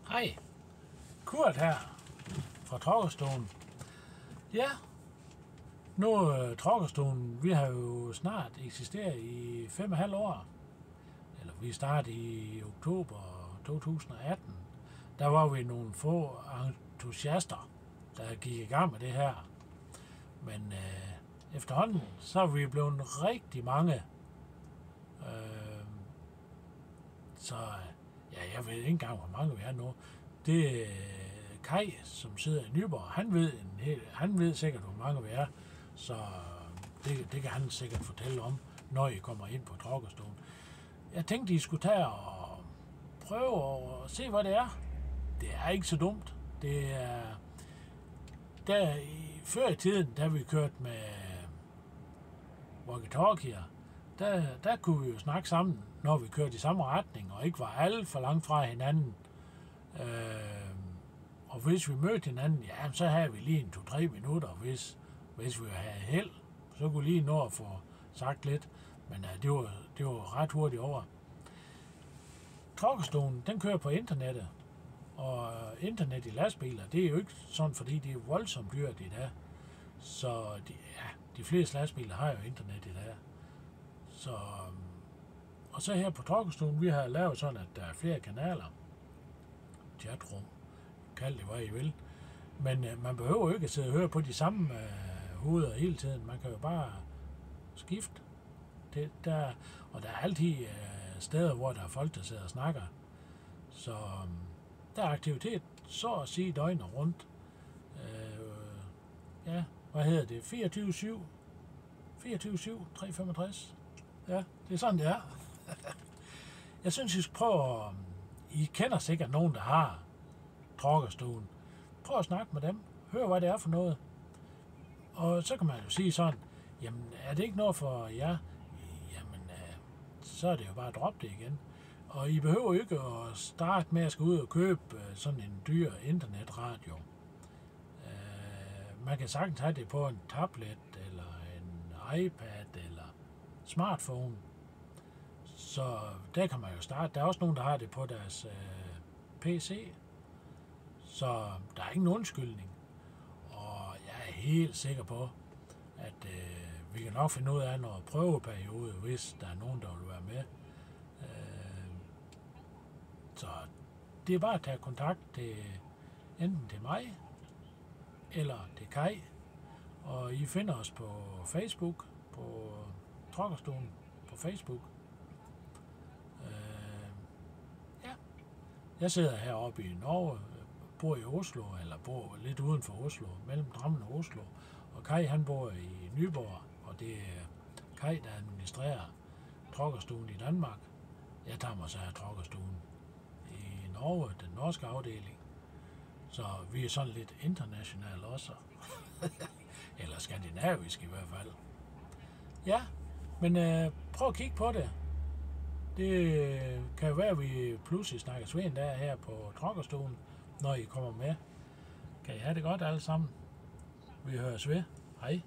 Hej, Kurt her fra Trokkerstuen. Ja, nu Trokkerstuen, vi har jo snart eksisteret i 5,5 år. Eller vi startede i oktober 2018. Der var vi nogle få entusiaster, der gik i gang med det her. Men efterhånden, så er vi blevet rigtig mange. Så ja, jeg ved ikke engang, hvor mange vi er nu. Det er Kai, som sidder i Nyborg. Han ved sikkert, hvor mange vi er. Så det kan han sikkert fortælle om, når I kommer ind på Trokkerstuen. Jeg tænkte, I skulle tage og prøve at se, hvad det er. Det er ikke så dumt. Det er... Før i tiden, da vi kørte med walkie-talkier, der kunne vi jo snakke sammen, når vi kørte i samme retning, og ikke var alt for langt fra hinanden. Og hvis vi mødte hinanden, ja, så havde vi lige en 2-3 minutter, hvis vi havde held, så kunne lige nå at få sagt lidt. Men det var ret hurtigt over. Trokkerstuen, den kører på internettet. Og internet i lastbiler, det er jo ikke sådan, fordi det er voldsomt dyrt i dag. Så de fleste lastbiler har jo internet i dag. Og så her på Trokkerstuen, vi har lavet sådan, at der er flere kanaler. Chatrum, kald det hvad I vil. Men man behøver jo ikke at sidde og høre på de samme hoveder hele tiden. Man kan jo bare skifte. Og der er altid steder, hvor der er folk, der sidder og snakker. Så der er aktivitet, så at sige, døgnet rundt. Ja, hvad hedder det? 24/7. 24/7, 365. Ja, det er sådan, det er. Jeg synes, I skal prøve at... I kender sikkert nogen, der har Trokkerstuen. Prøv at snakke med dem. Hør, hvad det er for noget. Og så kan man jo sige sådan, jamen, er det ikke noget for jer? Jamen, så er det jo bare at droppe det igen. Og I behøver jo ikke at starte med at skal ud og købe sådan en dyr internetradio. Man kan sagtens have det på en tablet, eller en iPad, eller smartphone. Så der kan man jo starte. Der er også nogen, der har det på deres PC. Så der er ingen undskyldning. Og jeg er helt sikker på, at vi kan nok finde ud af noget prøveperiode, hvis der er nogen, der vil være med. Så det er bare at tage kontakt til enten til mig, eller til Kai. Og I finder os på Facebook, på Trokkerstuen på Facebook. Ja. Jeg sidder heroppe i Norge, bor i Oslo, eller bor lidt uden for Oslo, mellem Drammen og Oslo. Og Kai, han bor i Nyborg, og det er Kai, der administrerer Trokkerstuen i Danmark. Jeg tager mig så af Trokkerstuen i Norge, den norske afdeling. Så vi er sådan lidt internationale også. Eller skandinavisk i hvert fald. Ja, men prøv at kigge på det. Det kan jo være, at vi pludselig snakkes ved en dag her på Trokkerstuen, når I kommer med. Kan I have det godt alle sammen? Vi høres ved. Hej.